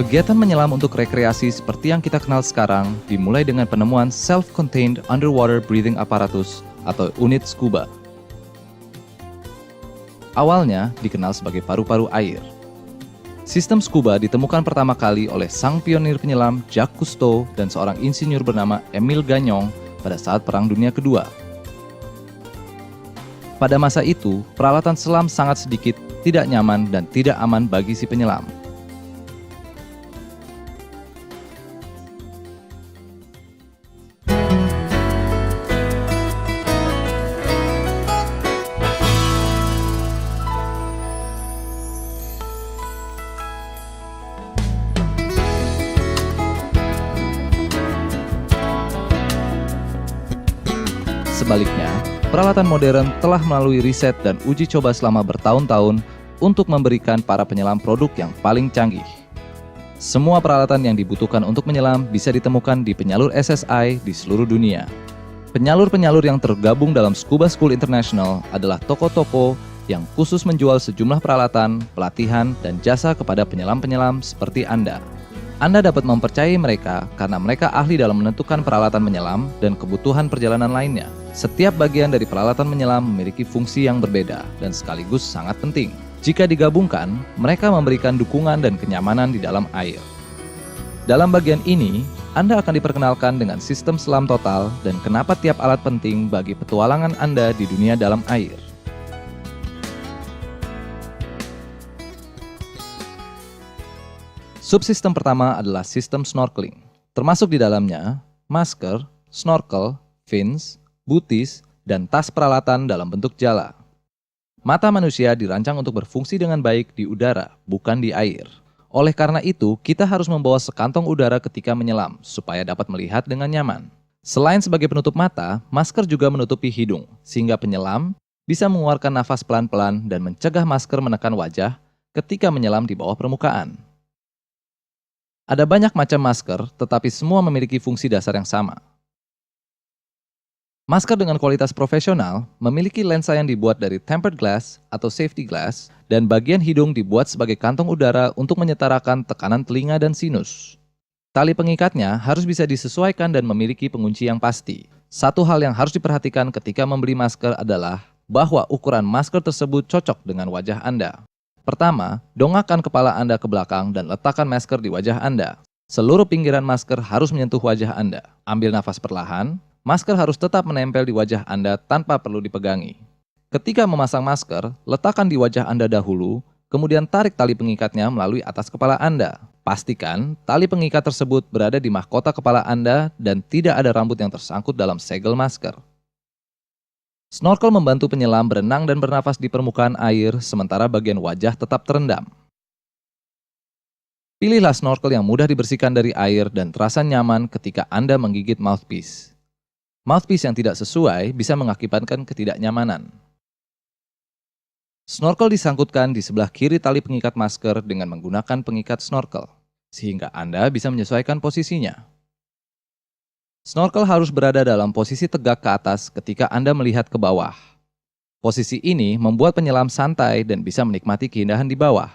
Kegiatan menyelam untuk rekreasi seperti yang kita kenal sekarang dimulai dengan penemuan Self-Contained Underwater Breathing Apparatus atau unit scuba. Awalnya dikenal sebagai paru-paru air. Sistem scuba ditemukan pertama kali oleh sang pionir penyelam Jacques Cousteau dan seorang insinyur bernama Émile Gagnon pada saat Perang Dunia Kedua. Pada masa itu, peralatan selam sangat sedikit, tidak nyaman, dan tidak aman bagi si penyelam. Sebaliknya, peralatan modern telah melalui riset dan uji coba selama bertahun-tahun untuk memberikan para penyelam produk yang paling canggih. Semua peralatan yang dibutuhkan untuk menyelam bisa ditemukan di penyalur SSI di seluruh dunia. Penyalur-penyalur yang tergabung dalam Scuba School International adalah toko-toko yang khusus menjual sejumlah peralatan, pelatihan, dan jasa kepada penyelam-penyelam seperti Anda. Anda dapat mempercayai mereka karena mereka ahli dalam menentukan peralatan menyelam dan kebutuhan perjalanan lainnya. Setiap bagian dari peralatan menyelam memiliki fungsi yang berbeda dan sekaligus sangat penting. Jika digabungkan, mereka memberikan dukungan dan kenyamanan di dalam air. Dalam bagian ini, Anda akan diperkenalkan dengan sistem selam total dan kenapa tiap alat penting bagi petualangan Anda di dunia dalam air. Subsistem pertama adalah sistem snorkeling. Termasuk di dalamnya, masker, snorkel, fins, butis, dan tas peralatan dalam bentuk jala. Mata manusia dirancang untuk berfungsi dengan baik di udara, bukan di air. Oleh karena itu, kita harus membawa sekantong udara ketika menyelam, supaya dapat melihat dengan nyaman. Selain sebagai penutup mata, masker juga menutupi hidung, sehingga penyelam bisa mengeluarkan nafas pelan-pelan dan mencegah masker menekan wajah ketika menyelam di bawah permukaan. Ada banyak macam masker, tetapi semua memiliki fungsi dasar yang sama. Masker dengan kualitas profesional memiliki lensa yang dibuat dari tempered glass atau safety glass, dan bagian hidung dibuat sebagai kantong udara untuk menyetarakan tekanan telinga dan sinus. Tali pengikatnya harus bisa disesuaikan dan memiliki pengunci yang pasti. Satu hal yang harus diperhatikan ketika membeli masker adalah bahwa ukuran masker tersebut cocok dengan wajah Anda. Pertama, dongakkan kepala Anda ke belakang dan letakkan masker di wajah Anda. Seluruh pinggiran masker harus menyentuh wajah Anda. Ambil nafas perlahan, masker harus tetap menempel di wajah Anda tanpa perlu dipegangi. Ketika memasang masker, letakkan di wajah Anda dahulu, kemudian tarik tali pengikatnya melalui atas kepala Anda. Pastikan tali pengikat tersebut berada di mahkota kepala Anda dan tidak ada rambut yang tersangkut dalam segel masker. Snorkel membantu penyelam berenang dan bernafas di permukaan air, sementara bagian wajah tetap terendam. Pilihlah snorkel yang mudah dibersihkan dari air dan terasa nyaman ketika Anda menggigit mouthpiece. Mouthpiece yang tidak sesuai bisa mengakibatkan ketidaknyamanan. Snorkel disangkutkan di sebelah kiri tali pengikat masker dengan menggunakan pengikat snorkel, sehingga Anda bisa menyesuaikan posisinya. Snorkel harus berada dalam posisi tegak ke atas ketika Anda melihat ke bawah. Posisi ini membuat penyelam santai dan bisa menikmati keindahan di bawah.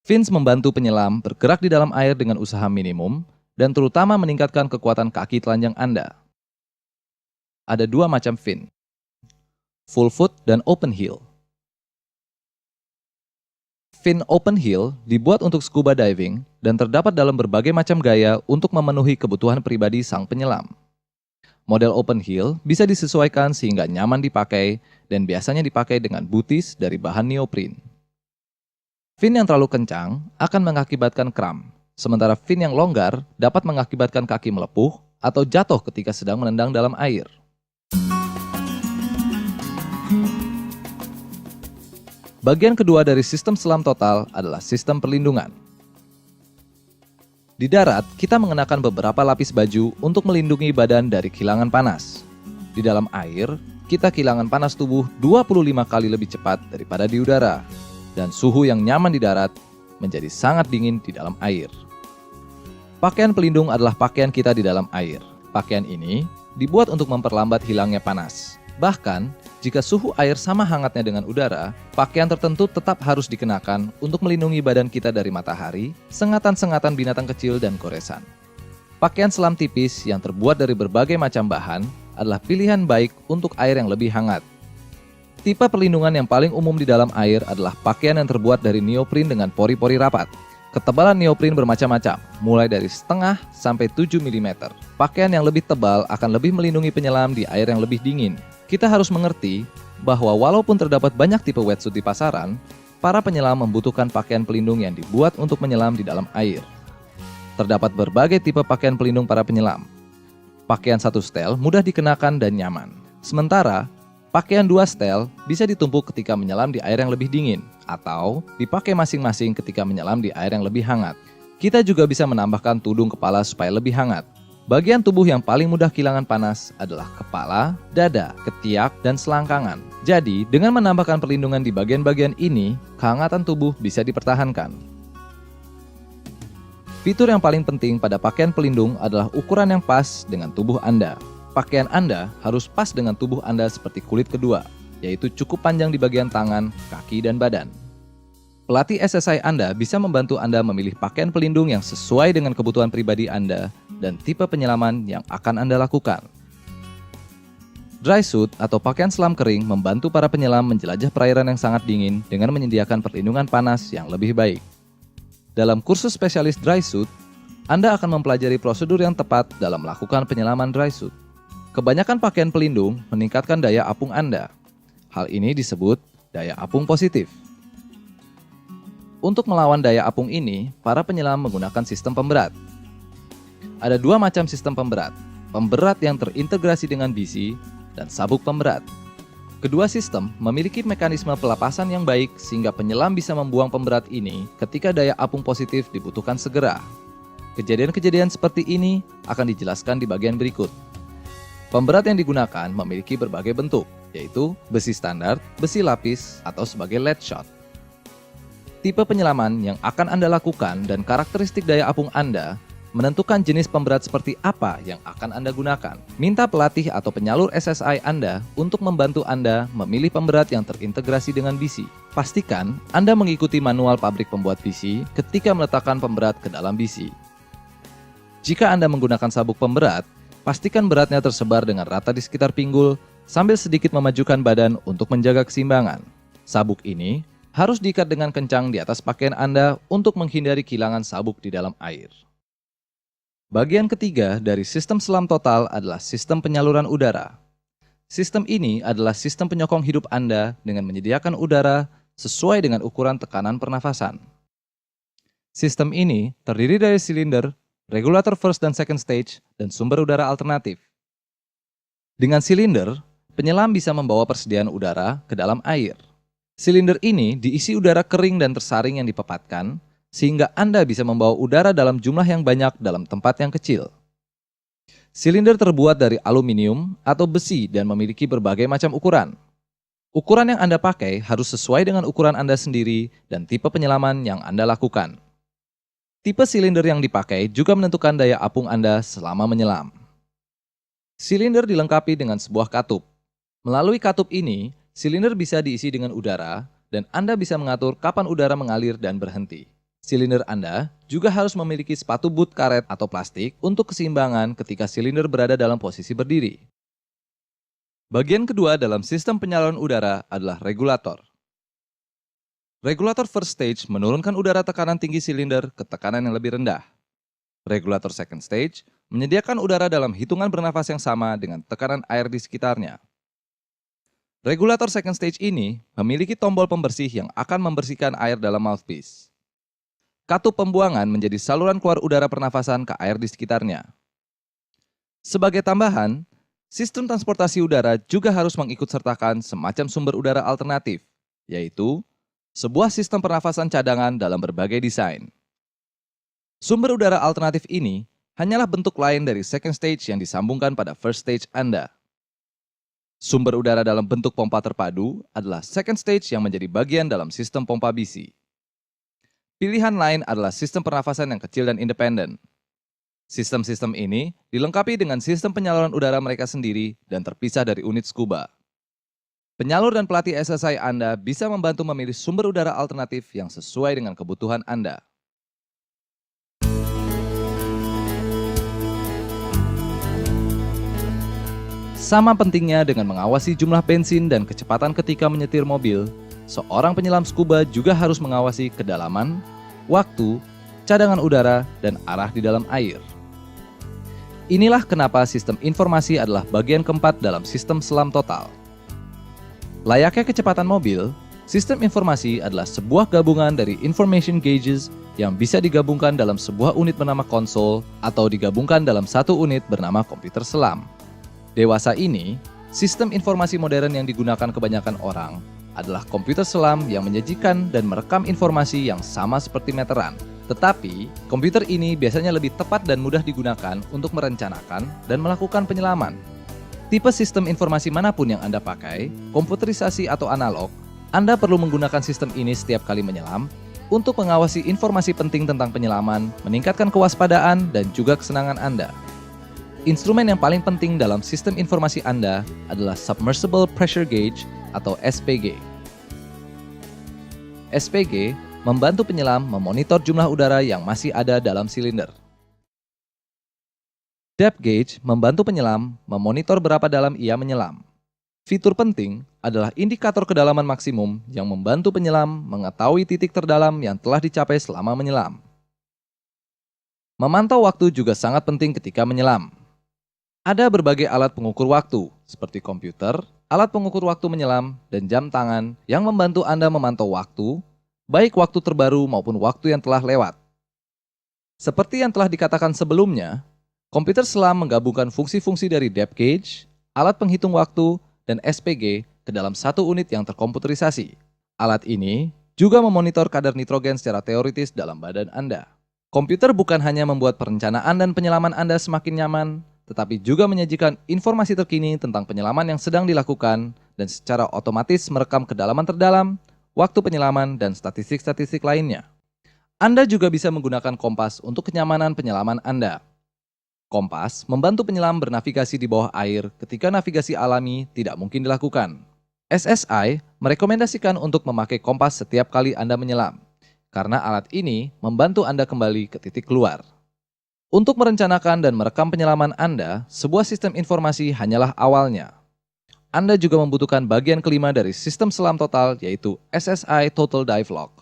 Fins membantu penyelam bergerak di dalam air dengan usaha minimum dan terutama meningkatkan kekuatan kaki telanjang Anda. Ada dua macam fin, full foot dan open heel. Fin open heel dibuat untuk scuba diving dan terdapat dalam berbagai macam gaya untuk memenuhi kebutuhan pribadi sang penyelam. Model open heel bisa disesuaikan sehingga nyaman dipakai dan biasanya dipakai dengan butis dari bahan neopren. Fin yang terlalu kencang akan mengakibatkan kram, sementara fin yang longgar dapat mengakibatkan kaki melepuh atau jatuh ketika sedang menendang dalam air. Bagian kedua dari sistem selam total adalah sistem perlindungan. Di darat, kita mengenakan beberapa lapis baju untuk melindungi badan dari kilangan panas. Di dalam air, kita kehilangan panas tubuh 25 kali lebih cepat daripada di udara. Dan suhu yang nyaman di darat menjadi sangat dingin di dalam air. Pakaian pelindung adalah pakaian kita di dalam air. Pakaian ini dibuat untuk memperlambat hilangnya panas. Bahkan, Jika suhu air sama hangatnya dengan udara, pakaian tertentu tetap harus dikenakan untuk melindungi badan kita dari matahari, sengatan-sengatan binatang kecil, dan goresan. Pakaian selam tipis yang terbuat dari berbagai macam bahan adalah pilihan baik untuk air yang lebih hangat. Tipe perlindungan yang paling umum di dalam air adalah pakaian yang terbuat dari neopren dengan pori-pori rapat. Ketebalan neopren bermacam-macam, mulai dari setengah sampai 7 mm. Pakaian yang lebih tebal akan lebih melindungi penyelam di air yang lebih dingin. Kita harus mengerti bahwa walaupun terdapat banyak tipe wetsuit di pasaran, para penyelam membutuhkan pakaian pelindung yang dibuat untuk menyelam di dalam air. Terdapat berbagai tipe pakaian pelindung para penyelam. Pakaian satu setel mudah dikenakan dan nyaman. Sementara, pakaian dua setel bisa ditumpuk ketika menyelam di air yang lebih dingin, atau dipakai masing-masing ketika menyelam di air yang lebih hangat. Kita juga bisa menambahkan tudung kepala supaya lebih hangat. Bagian tubuh yang paling mudah kehilangan panas adalah kepala, dada, ketiak, dan selangkangan. Jadi, dengan menambahkan perlindungan di bagian-bagian ini, kehangatan tubuh bisa dipertahankan. Fitur yang paling penting pada pakaian pelindung adalah ukuran yang pas dengan tubuh Anda. Pakaian Anda harus pas dengan tubuh Anda seperti kulit kedua, yaitu cukup panjang di bagian tangan, kaki, dan badan. Pelatih SSI Anda bisa membantu Anda memilih pakaian pelindung yang sesuai dengan kebutuhan pribadi Anda dan tipe penyelaman yang akan Anda lakukan. Dry suit atau pakaian selam kering membantu para penyelam menjelajah perairan yang sangat dingin dengan menyediakan perlindungan panas yang lebih baik. Dalam kursus spesialis dry suit, Anda akan mempelajari prosedur yang tepat dalam melakukan penyelaman dry suit. Kebanyakan pakaian pelindung meningkatkan daya apung Anda. Hal ini disebut daya apung positif. Untuk melawan daya apung ini, para penyelam menggunakan sistem pemberat. Ada dua macam sistem pemberat, pemberat yang terintegrasi dengan bisi dan sabuk pemberat. Kedua sistem memiliki mekanisme pelepasan yang baik sehingga penyelam bisa membuang pemberat ini ketika daya apung positif dibutuhkan segera. Kejadian-kejadian seperti ini akan dijelaskan di bagian berikut. Pemberat yang digunakan memiliki berbagai bentuk, yaitu besi standar, besi lapis, atau sebagai lead shot. Tipe penyelaman yang akan Anda lakukan dan karakteristik daya apung Anda menentukan jenis pemberat seperti apa yang akan Anda gunakan. Minta pelatih atau penyalur SSI Anda untuk membantu Anda memilih pemberat yang terintegrasi dengan bisi. Pastikan Anda mengikuti manual pabrik pembuat bisi ketika meletakkan pemberat ke dalam bisi. Jika Anda menggunakan sabuk pemberat, pastikan beratnya tersebar dengan rata di sekitar pinggul sambil sedikit memajukan badan untuk menjaga keseimbangan. Sabuk ini harus diikat dengan kencang di atas pakaian Anda untuk menghindari kehilangan sabuk di dalam air. Bagian ketiga dari sistem selam total adalah sistem penyaluran udara. Sistem ini adalah sistem penyokong hidup Anda dengan menyediakan udara sesuai dengan ukuran tekanan pernafasan. Sistem ini terdiri dari silinder, regulator first dan second stage, dan sumber udara alternatif. Dengan silinder, penyelam bisa membawa persediaan udara ke dalam air. Silinder ini diisi udara kering dan tersaring yang dipepatkan, sehingga Anda bisa membawa udara dalam jumlah yang banyak dalam tempat yang kecil. Silinder terbuat dari aluminium atau besi dan memiliki berbagai macam ukuran. Ukuran yang Anda pakai harus sesuai dengan ukuran Anda sendiri dan tipe penyelaman yang Anda lakukan. Tipe silinder yang dipakai juga menentukan daya apung Anda selama menyelam. Silinder dilengkapi dengan sebuah katup. Melalui katup ini, silinder bisa diisi dengan udara dan Anda bisa mengatur kapan udara mengalir dan berhenti. Silinder Anda juga harus memiliki sepatu boot karet atau plastik untuk keseimbangan ketika silinder berada dalam posisi berdiri. Bagian kedua dalam sistem penyaluran udara adalah regulator. Regulator first stage menurunkan udara tekanan tinggi silinder ke tekanan yang lebih rendah. Regulator second stage menyediakan udara dalam hitungan bernafas yang sama dengan tekanan air di sekitarnya. Regulator second stage ini memiliki tombol pembersih yang akan membersihkan air dalam mouthpiece. Katup pembuangan menjadi saluran keluar udara pernafasan ke air di sekitarnya. Sebagai tambahan, sistem transportasi udara juga harus mengikutsertakan semacam sumber udara alternatif, yaitu sebuah sistem pernafasan cadangan dalam berbagai desain. Sumber udara alternatif ini hanyalah bentuk lain dari second stage yang disambungkan pada first stage Anda. Sumber udara dalam bentuk pompa terpadu adalah second stage yang menjadi bagian dalam sistem pompa bisi. Pilihan lain adalah sistem pernafasan yang kecil dan independen. Sistem-sistem ini dilengkapi dengan sistem penyaluran udara mereka sendiri dan terpisah dari unit scuba. Penyalur dan pelatih SSI Anda bisa membantu memilih sumber udara alternatif yang sesuai dengan kebutuhan Anda. Sama pentingnya dengan mengawasi jumlah bensin dan kecepatan ketika menyetir mobil, seorang penyelam scuba juga harus mengawasi kedalaman, waktu, cadangan udara, dan arah di dalam air. Inilah kenapa sistem informasi adalah bagian keempat dalam sistem selam total. Layaknya kecepatan mobil, sistem informasi adalah sebuah gabungan dari information gauges yang bisa digabungkan dalam sebuah unit bernama konsol atau digabungkan dalam satu unit bernama komputer selam. Dewasa ini, sistem informasi modern yang digunakan kebanyakan orang adalah komputer selam yang menyajikan dan merekam informasi yang sama seperti meteran. Tetapi, komputer ini biasanya lebih tepat dan mudah digunakan untuk merencanakan dan melakukan penyelaman. Tipe sistem informasi manapun yang Anda pakai, komputerisasi atau analog, Anda perlu menggunakan sistem ini setiap kali menyelam untuk mengawasi informasi penting tentang penyelaman, meningkatkan kewaspadaan, dan juga kesenangan Anda. Instrumen yang paling penting dalam sistem informasi Anda adalah Submersible Pressure Gauge atau SPG. SPG membantu penyelam memonitor jumlah udara yang masih ada dalam silinder. Depth Gauge membantu penyelam memonitor berapa dalam ia menyelam. Fitur penting adalah indikator kedalaman maksimum yang membantu penyelam mengetahui titik terdalam yang telah dicapai selama menyelam. Memantau waktu juga sangat penting ketika menyelam. Ada berbagai alat pengukur waktu, seperti komputer, alat pengukur waktu menyelam, dan jam tangan yang membantu Anda memantau waktu, baik waktu terbaru maupun waktu yang telah lewat. Seperti yang telah dikatakan sebelumnya, komputer selam menggabungkan fungsi-fungsi dari depth gauge, alat penghitung waktu, dan SPG ke dalam satu unit yang terkomputerisasi. Alat ini juga memonitor kadar nitrogen secara teoritis dalam badan Anda. Komputer bukan hanya membuat perencanaan dan penyelaman Anda semakin nyaman, tetapi juga menyajikan informasi terkini tentang penyelaman yang sedang dilakukan dan secara otomatis merekam kedalaman terdalam, waktu penyelaman, dan statistik-statistik lainnya. Anda juga bisa menggunakan kompas untuk kenyamanan penyelaman Anda. Kompas membantu penyelam bernavigasi di bawah air ketika navigasi alami tidak mungkin dilakukan. SSI merekomendasikan untuk memakai kompas setiap kali Anda menyelam, karena alat ini membantu Anda kembali ke titik keluar. Untuk merencanakan dan merekam penyelaman Anda, sebuah sistem informasi hanyalah awalnya. Anda juga membutuhkan bagian kelima dari sistem selam total, yaitu SSI Total Dive Log.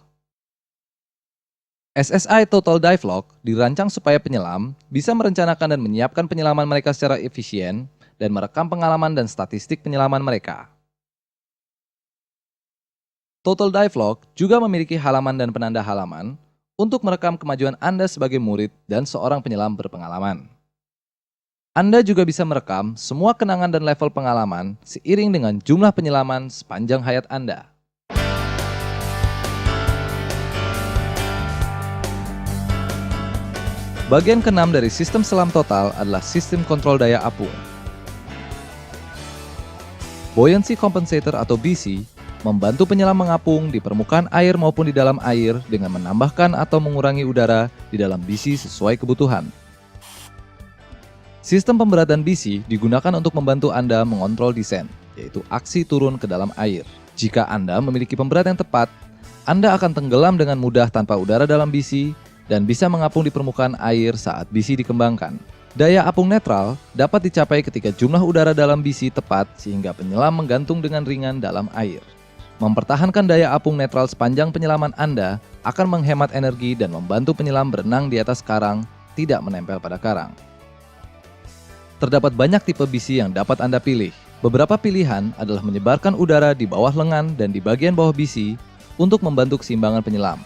SSI Total Dive Log dirancang supaya penyelam bisa merencanakan dan menyiapkan penyelaman mereka secara efisien dan merekam pengalaman dan statistik penyelaman mereka. Total Dive Log juga memiliki halaman dan penanda halaman untuk merekam kemajuan Anda sebagai murid dan seorang penyelam berpengalaman. Anda juga bisa merekam semua kenangan dan level pengalaman seiring dengan jumlah penyelaman sepanjang hayat Anda. Bagian keenam dari sistem selam total adalah sistem kontrol daya apung. Buoyancy Compensator atau BC membantu penyelam mengapung di permukaan air maupun di dalam air dengan menambahkan atau mengurangi udara di dalam BC sesuai kebutuhan. Sistem pemberatan BC digunakan untuk membantu Anda mengontrol descent, yaitu aksi turun ke dalam air. Jika Anda memiliki pemberat yang tepat, Anda akan tenggelam dengan mudah tanpa udara dalam BC dan bisa mengapung di permukaan air saat BC dikembangkan. Daya apung netral dapat dicapai ketika jumlah udara dalam BC tepat sehingga penyelam menggantung dengan ringan dalam air. Mempertahankan daya apung netral sepanjang penyelaman Anda akan menghemat energi dan membantu penyelam berenang di atas karang, tidak menempel pada karang. Terdapat banyak tipe BC yang dapat Anda pilih. Beberapa pilihan adalah menyebarkan udara di bawah lengan dan di bagian bawah BC untuk membantu keseimbangan penyelam.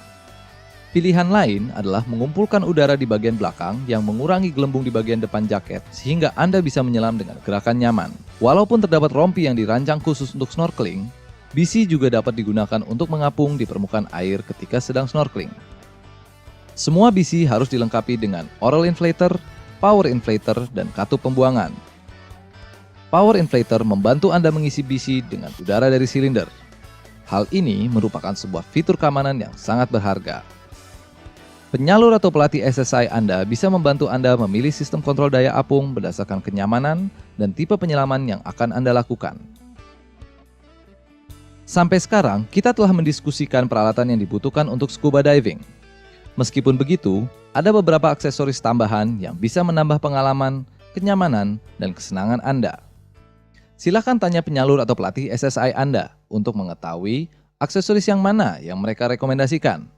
Pilihan lain adalah mengumpulkan udara di bagian belakang yang mengurangi gelembung di bagian depan jaket sehingga Anda bisa menyelam dengan gerakan nyaman. Walaupun terdapat rompi yang dirancang khusus untuk snorkeling, BC juga dapat digunakan untuk mengapung di permukaan air ketika sedang snorkeling. Semua BC harus dilengkapi dengan oral inflator, power inflator, dan katup pembuangan. Power inflator membantu Anda mengisi BC dengan udara dari silinder. Hal ini merupakan sebuah fitur keamanan yang sangat berharga. Penyalur atau pelatih SSI Anda bisa membantu Anda memilih sistem kontrol daya apung berdasarkan kenyamanan dan tipe penyelaman yang akan Anda lakukan. Sampai sekarang, kita telah mendiskusikan peralatan yang dibutuhkan untuk scuba diving. Meskipun begitu, ada beberapa aksesoris tambahan yang bisa menambah pengalaman, kenyamanan, dan kesenangan Anda. Silakan tanya penyalur atau pelatih SSI Anda untuk mengetahui aksesoris yang mana yang mereka rekomendasikan.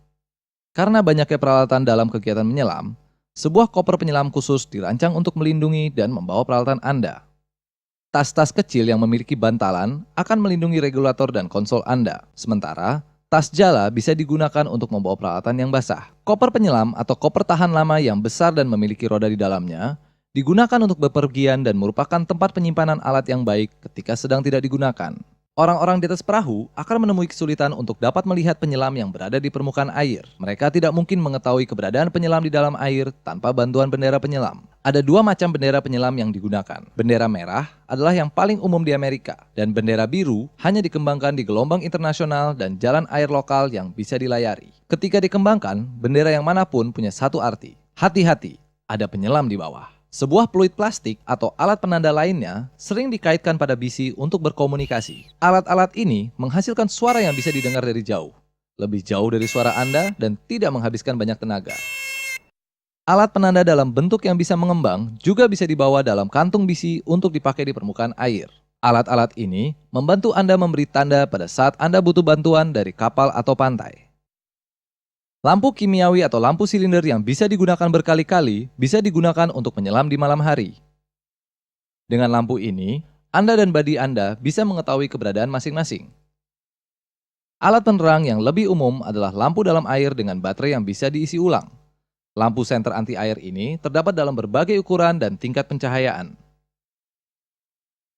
Karena banyaknya peralatan dalam kegiatan menyelam, sebuah koper penyelam khusus dirancang untuk melindungi dan membawa peralatan Anda. Tas-tas kecil yang memiliki bantalan akan melindungi regulator dan konsol Anda. Sementara, tas jala bisa digunakan untuk membawa peralatan yang basah. Koper penyelam atau koper tahan lama yang besar dan memiliki roda di dalamnya digunakan untuk bepergian dan merupakan tempat penyimpanan alat yang baik ketika sedang tidak digunakan. Orang-orang di atas perahu akan menemui kesulitan untuk dapat melihat penyelam yang berada di permukaan air. Mereka tidak mungkin mengetahui keberadaan penyelam di dalam air tanpa bantuan bendera penyelam. Ada dua macam bendera penyelam yang digunakan. Bendera merah adalah yang paling umum di Amerika, dan bendera biru hanya dikembangkan di gelombang internasional dan jalan air lokal yang bisa dilayari. Ketika dikembangkan, bendera yang manapun punya satu arti. Hati-hati, ada penyelam di bawah. Sebuah peluit plastik atau alat penanda lainnya sering dikaitkan pada bisi untuk berkomunikasi. Alat-alat ini menghasilkan suara yang bisa didengar dari jauh, lebih jauh dari suara Anda dan tidak menghabiskan banyak tenaga. Alat penanda dalam bentuk yang bisa mengembang juga bisa dibawa dalam kantung bisi untuk dipakai di permukaan air. Alat-alat ini membantu Anda memberi tanda pada saat Anda butuh bantuan dari kapal atau pantai. Lampu kimiawi atau lampu silinder yang bisa digunakan berkali-kali bisa digunakan untuk menyelam di malam hari. Dengan lampu ini, Anda dan buddy Anda bisa mengetahui keberadaan masing-masing. Alat penerang yang lebih umum adalah lampu dalam air dengan baterai yang bisa diisi ulang. Lampu senter anti-air ini terdapat dalam berbagai ukuran dan tingkat pencahayaan.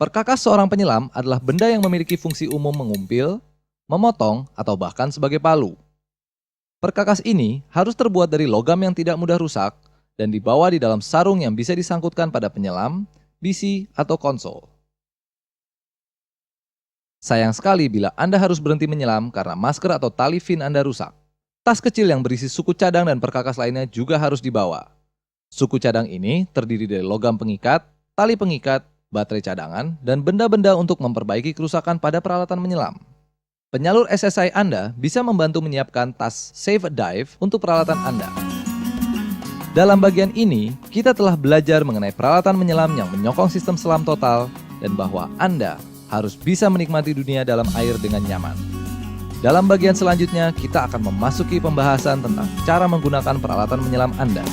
Perkakas seorang penyelam adalah benda yang memiliki fungsi umum mengumpil, memotong, atau bahkan sebagai palu. Perkakas ini harus terbuat dari logam yang tidak mudah rusak dan dibawa di dalam sarung yang bisa disangkutkan pada penyelam, bisi, atau konsol. Sayang sekali bila Anda harus berhenti menyelam karena masker atau tali fin Anda rusak. Tas kecil yang berisi suku cadang dan perkakas lainnya juga harus dibawa. Suku cadang ini terdiri dari logam pengikat, tali pengikat, baterai cadangan, dan benda-benda untuk memperbaiki kerusakan pada peralatan menyelam. Penyalur SSI Anda bisa membantu menyiapkan tas Safe Dive untuk peralatan Anda. Dalam bagian ini, kita telah belajar mengenai peralatan menyelam yang menyokong sistem selam total dan bahwa Anda harus bisa menikmati dunia dalam air dengan nyaman. Dalam bagian selanjutnya, kita akan memasuki pembahasan tentang cara menggunakan peralatan menyelam Anda.